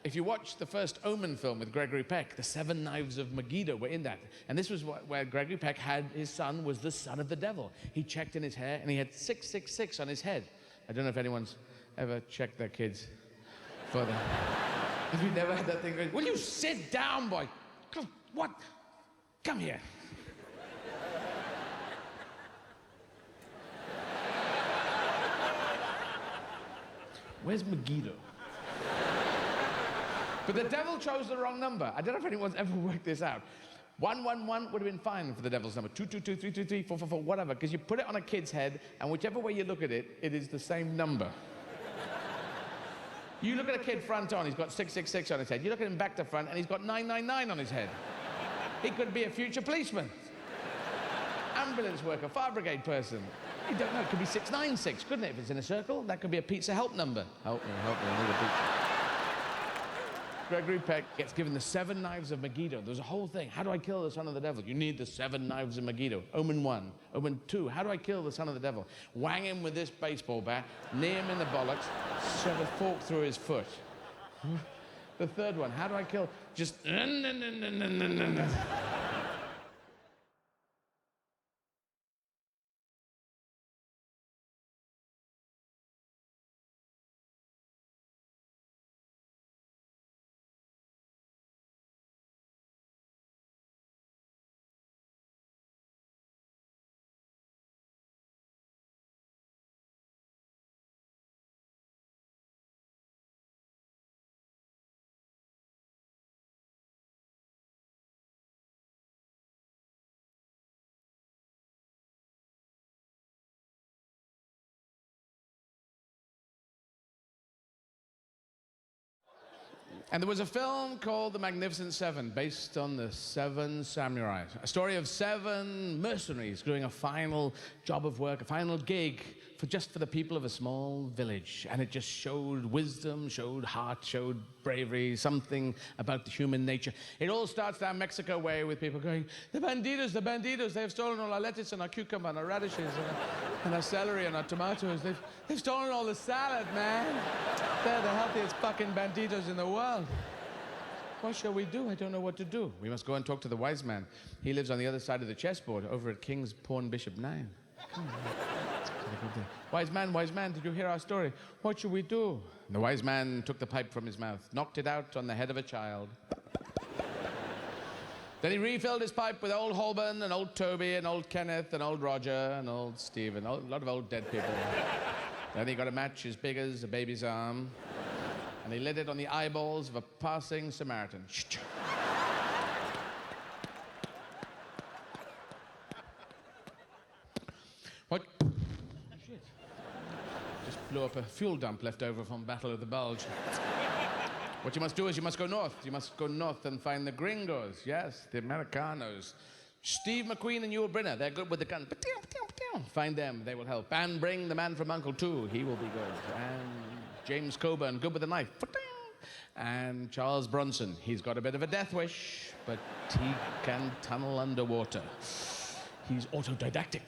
If you watch the first Omen film with Gregory Peck, the 7 Knives of Megiddo were in that. And this was where Gregory Peck had his son was the son of the devil. He checked in his hair, and he had 666 on his head. I don't know if anyone's ever checked their kids for that. Have you never had that thing going, will you sit down, boy? Come, what? Come here. Where's Megiddo? But the devil chose the wrong number. I don't know if anyone's ever worked this out. 111 would have been fine for the devil's number. 222, 333, 444, whatever, because you put it on a kid's head, and whichever way you look at it, it is the same number. You look at a kid front on, he's got 666 on his head. You look at him back to front, and he's got 999 on his head. He could be a future policeman, ambulance worker, fire brigade person. You don't know, it could be 696, couldn't it? If it's in a circle, that could be a pizza help number. Help me, I need a pizza. Gregory Peck gets given the 7 Knives of Megiddo. There's a whole thing. How do I kill the son of the devil? You need the 7 Knives of Megiddo. Omen 1. Omen 2. How do I kill the son of the devil? Wang him with this baseball bat, knee him in the bollocks, shove a fork through his foot. The third one. How do I kill? Just... And there was a film called The Magnificent Seven, based on the 7 samurai. A story of 7 mercenaries doing a final job of work, a final gig just for the people of a small village. And it just showed wisdom, showed heart, showed bravery, something about the human nature. It all starts down Mexico way with people going, the bandidos, they've stolen all our lettuce and our cucumber and our radishes and our celery and our tomatoes. They've stolen all the salad, man. They're the healthiest fucking bandidos in the world. What shall we do? I don't know what to do. We must go and talk to the wise man. He lives on the other side of the chessboard, over at King's Pawn Bishop 9. Wise man, did you hear our story? What shall we do? And the wise man took the pipe from his mouth, knocked it out on the head of a child. Then he refilled his pipe with old Holborn and old Toby and old Kenneth and old Roger and old Steve and a lot of old dead people. Then he got a match as big as a baby's arm, and he lit it on the eyeballs of a passing Samaritan. What? Shit. Just blew up a fuel dump left over from Battle of the Bulge. What you must do is you must go north. You must go north and find the gringos. Yes, the Americanos. Steve McQueen and Yul Brynner, they're good with the gun. Find them, they will help. And bring the man from Uncle 2, he will be good. And James Coburn, good with the knife. And Charles Bronson, he's got a bit of a death wish, but he can tunnel underwater. He's autodidactic.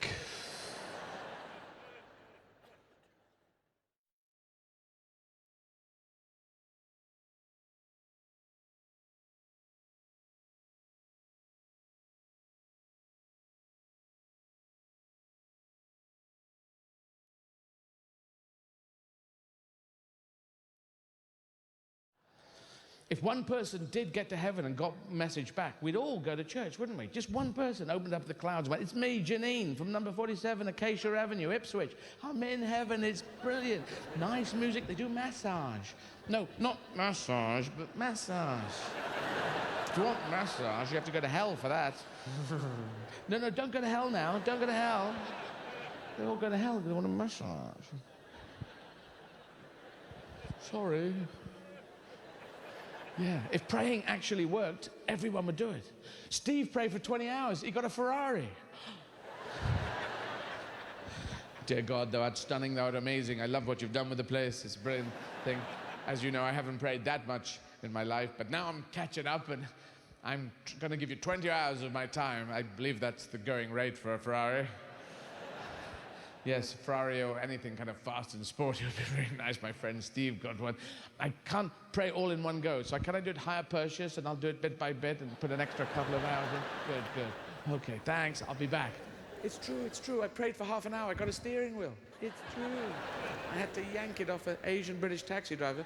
If one person did get to heaven and got a message back, we'd all go to church, wouldn't we? Just one person opened up the clouds and went, it's me, Janine, from number 47 Acacia Avenue, Ipswich. I'm in heaven, it's brilliant. Nice music, they do massage. No, not massage, but massage. If you want massage, you have to go to hell for that. No, don't go to hell now, don't go to hell. They all go to hell because they want a massage. Sorry. Yeah, if praying actually worked, everyone would do it. Steve prayed for 20 hours. He got a Ferrari. Dear God, thou art stunning, thou art amazing. I love what you've done with the place. It's a brilliant thing. As you know, I haven't prayed that much in my life, but now I'm catching up and I'm going to give you 20 hours of my time. I believe that's the going rate for a Ferrari. Yes, Ferrari or anything kind of fast and sporty would be very nice. My friend Steve got one. I can't pray all in one go, so can I do it higher purchase, and I'll do it bit by bit and put an extra couple of hours in? Good, good. Okay, thanks, I'll be back. It's true. I prayed for half an hour. I got a steering wheel. It's true. I had to yank it off an Asian British taxi driver.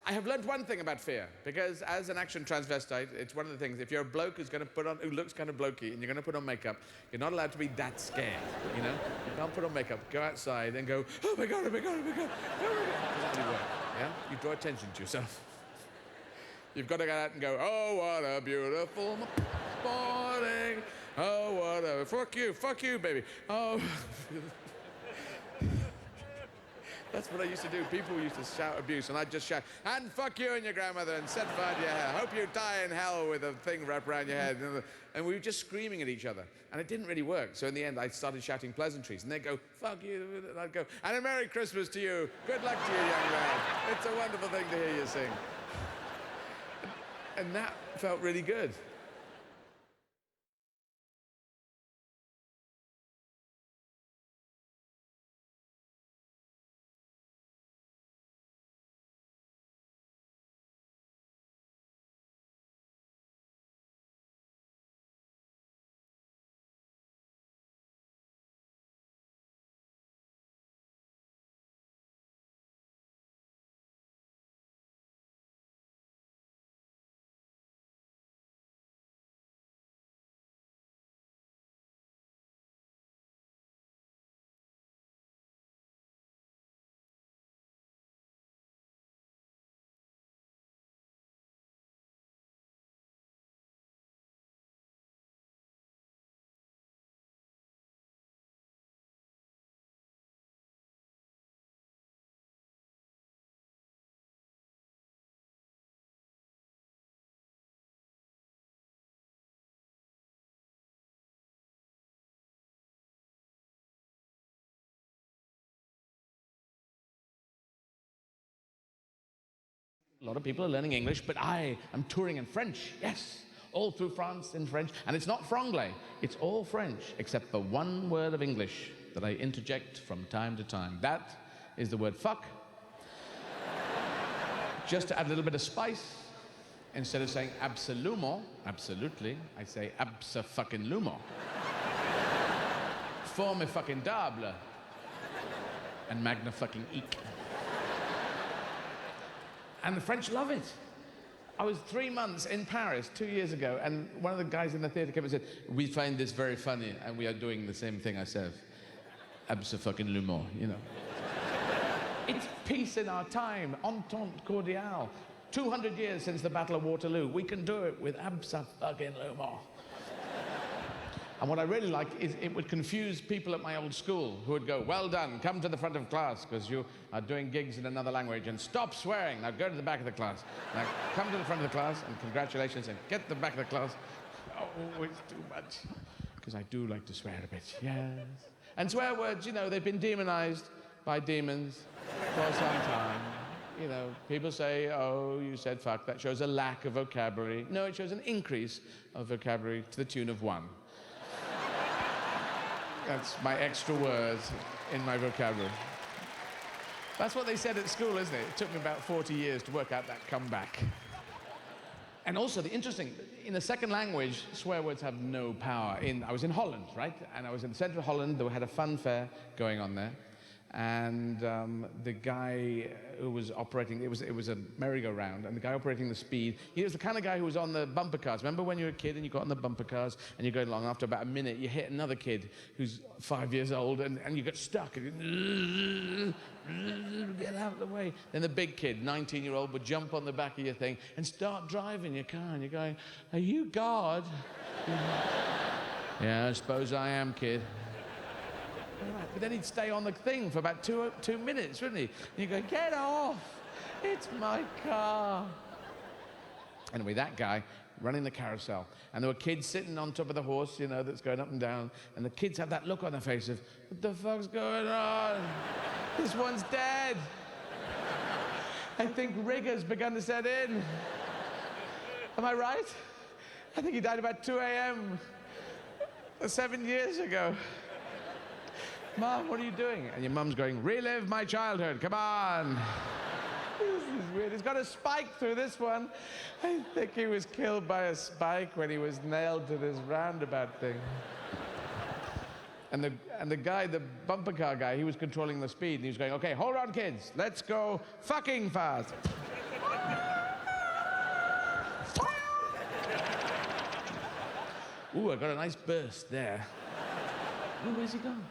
I have learned one thing about fear, because as an action transvestite, it's one of the things, if you're a bloke who looks kind of blokey, and you're going to put on makeup, you're not allowed to be that scared, you know? You can't put on makeup, go outside and go, oh my God, oh my God, oh my God, oh my God. It doesn't really work, yeah? You draw attention to yourself. You've got to go out and go, oh, what a beautiful morning. Oh, what a, fuck you, baby. Oh. That's what I used to do. People used to shout abuse, and I'd just shout, and fuck you and your grandmother, and set fire to your hair. Hope you die in hell with a thing wrapped around your head. And we were just screaming at each other. And it didn't really work. So in the end, I started shouting pleasantries. And they'd go, fuck you. And I'd go, and a Merry Christmas to you. Good luck to you, young man. It's a wonderful thing to hear you sing. And that felt really good. A lot of people are learning English, but I am touring in French, yes. All through France in French. And it's not franglais, it's all French, except for one word of English that I interject from time to time. That is the word fuck. Just to add a little bit of spice, instead of saying absolument, absolutely, I say absa-fucking-lument. Formidable. And magna-fucking-eek. And the French love it. I was 3 months in Paris 2 years ago, and one of the guys in the theater came and said, we find this very funny, and we are doing the same thing ourselves. Absa-fucking-lument, you know. It's peace in our time, entente cordiale. 200 years since the Battle of Waterloo. We can do it with absa-fucking-lument. And what I really like is it would confuse people at my old school who would go, well done, come to the front of class because you are doing gigs in another language, and stop swearing. Now go to the back of the class. Now come to the front of the class and congratulations, and get to the back of the class. Oh, it's too much. Because I do like to swear a bit, yes. And swear words, you know, they've been demonized by demons for some time. You know, people say, oh, you said fuck, that shows a lack of vocabulary. No, it shows an increase of vocabulary to the tune of 1. That's my extra words in my vocabulary. That's what they said at school, isn't it? It took me about 40 years to work out that comeback. And also, the interesting, in a second language, swear words have no power. I was in Holland, right? And I was in the center of Holland. They had a fun fair going on there. and the guy who was operating, it was a merry-go-round, and the guy operating the speed, he was the kind of guy who was on the bumper cars. Remember when you were a kid and you got on the bumper cars and you're going along, after about a minute you hit another kid who's 5 years old and you get stuck and get out of the way. Then the big kid, 19-year-old, would jump on the back of your thing and start driving your car, and you're going, are you God? Yeah, I suppose I am, kid. Right. But then he'd stay on the thing for about two minutes, wouldn't he? And you go, get off! It's my car. Anyway, that guy running the carousel, and there were kids sitting on top of the horse, you know, that's going up and down, and the kids had that look on their face of, what the fuck's going on? This one's dead. I think rigor's begun to set in. Am I right? I think he died about 2 a.m. 7 years ago. Mom, what are you doing? And your mum's going, relive my childhood, come on. This is weird. He's got a spike through this one. I think he was killed by a spike when he was nailed to this roundabout thing. And the guy, the bumper car guy, he was controlling the speed, and he was going, okay, hold on, kids, let's go fucking fast. Ooh, I got a nice burst there. Ooh, where's he gone?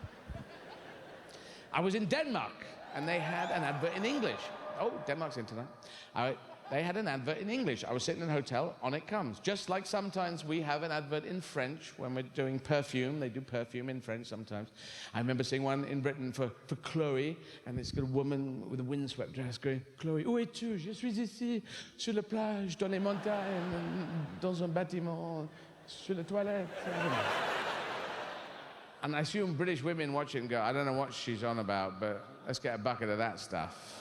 I was in Denmark, and they had an advert in English. Oh, Denmark's in tonight. They had an advert in English. I was sitting in a hotel, on it comes. Just like sometimes we have an advert in French when we're doing perfume. They do perfume in French sometimes. I remember seeing one in Britain for Chloe, and it's got a woman with a windswept dress going, Chloé, où es-tu? Je suis ici, sur la plage, dans les montagnes, dans un bâtiment, sur la toilette. And I assume British women watch it and go, I don't know what she's on about, but let's get a bucket of that stuff.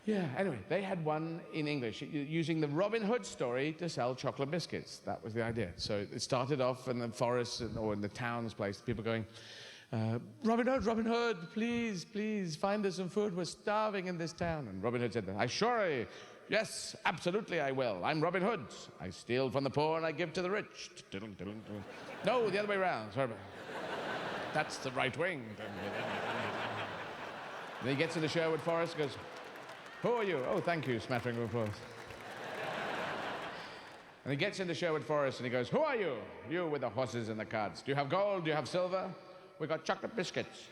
Yeah, anyway, they had one in English, using the Robin Hood story to sell chocolate biscuits. That was the idea. So it started off in the forest or in the town's place, people going, Robin Hood, please, please, find us some food. We're starving in this town. And Robin Hood said, I surely, yes, absolutely I will. I'm Robin Hood. I steal from the poor and I give to the rich. No, the other way around. Sorry. That's the right wing. And he gets to the Sherwood Forest and goes, who are you? Oh, thank you, smattering of applause. And he gets into Sherwood Forest and he goes, who are you? You with the horses and the carts. Do you have gold? Do you have silver? We got chocolate biscuits.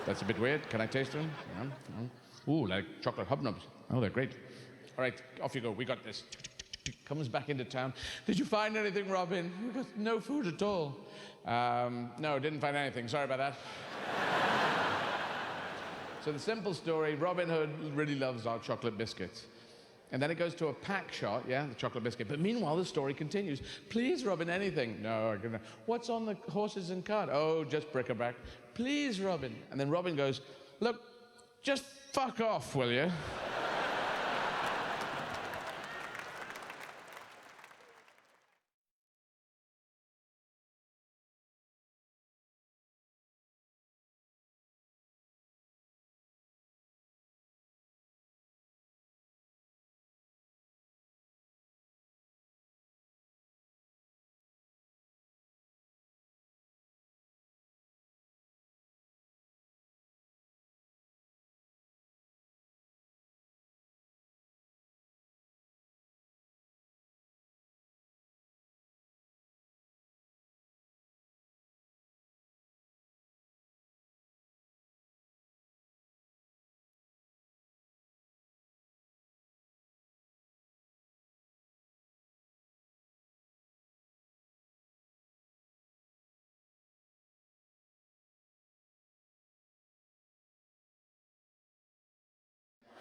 That's a bit weird. Can I taste them? Yeah. Ooh, like chocolate hobnobs. Oh, they're great. All right, off you go. We got this. Comes back into town. Did you find anything, Robin? We got no food at all. No, didn't find anything. Sorry about that. So the simple story, Robin Hood really loves our chocolate biscuits. And then it goes to a pack shot, yeah, the chocolate biscuit. But meanwhile, the story continues. Please, Robin, anything? No, what's on the horses and cart? Oh, just bric-a-brac. Please, Robin. And then Robin goes, look, just fuck off, will you?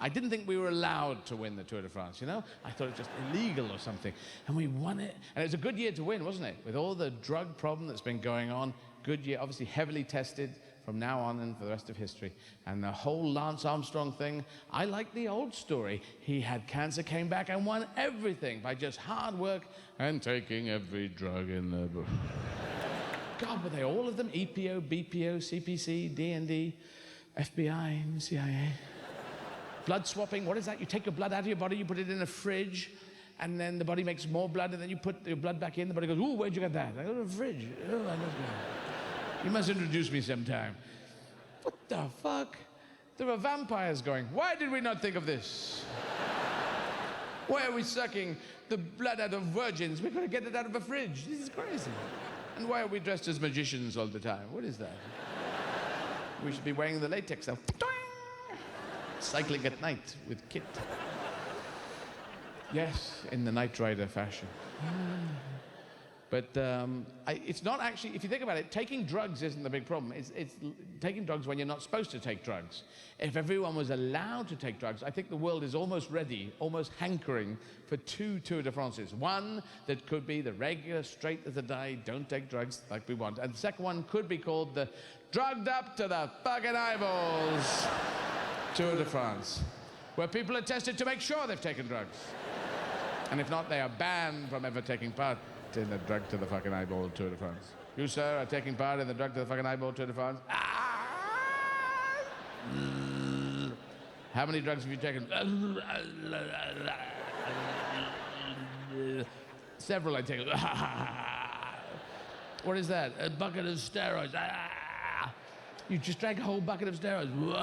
I didn't think we were allowed to win the Tour de France, you know? I thought it was just illegal or something. And we won it. And it was a good year to win, wasn't it? With all the drug problem that's been going on, good year, obviously heavily tested from now on and for the rest of history. And the whole Lance Armstrong thing, I like the old story. He had cancer, came back and won everything by just hard work and taking every drug in the book. God, were they all of them? EPO, BPO, CPC, DND, FBI, CIA. Blood swapping, what is that? You take your blood out of your body, you put it in a fridge, and then the body makes more blood, and then you put your blood back in, the body goes, ooh, where'd you get that? I got it in a fridge. Oh, I love that. You must introduce me sometime. What the fuck? There are vampires going. Why did we not think of this? Why are we sucking the blood out of virgins? We've got to get it out of a fridge. This is crazy. And why are we dressed as magicians all the time? What is that? We should be wearing the latex stuff. Cycling at night with Kit. Yes, in the Knight Rider fashion. But it's not actually, if you think about it, taking drugs isn't the big problem. It's taking drugs when you're not supposed to take drugs. If everyone was allowed to take drugs, I think the world is almost ready, almost hankering for 2 Tour de France's. One that could be the regular, straight as a die, don't take drugs like we want. And the second one could be called the drugged up to the fucking eyeballs Tour de France, where people are tested to make sure they've taken drugs. And if not, they are banned from ever taking part in the drug to the fucking eyeball Tour de France. You, sir, are taking part in the drug to the fucking eyeball Tour de France? How many drugs have you taken? Several, I take. What is that? A bucket of steroids. You just drank a whole bucket of steroids. Whoa.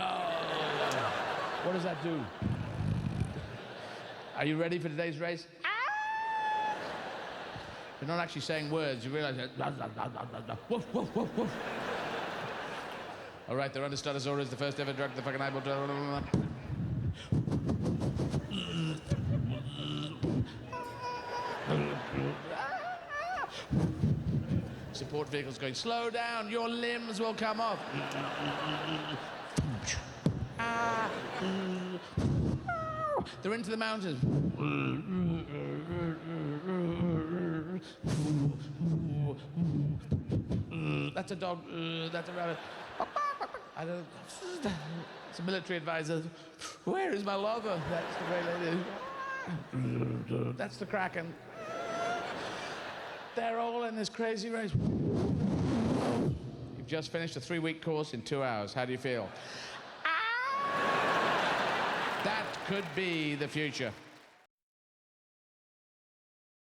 What does that do? Are you ready for today's race? You're not actually saying words, you realize that. Woof, woof, woof, woof. All right, the Runner-Statosaurus, the first ever drug, the fucking eyeball. Support vehicles going, slow down, your limbs will come off. They're into the mountains. That's a dog. That's a rabbit. I don't. It's a military advisor. Where is my lover? That's the great lady. That's the Kraken. They're all in this crazy race. You've just finished a 3-week course in 2 hours. How do you feel? That could be the future.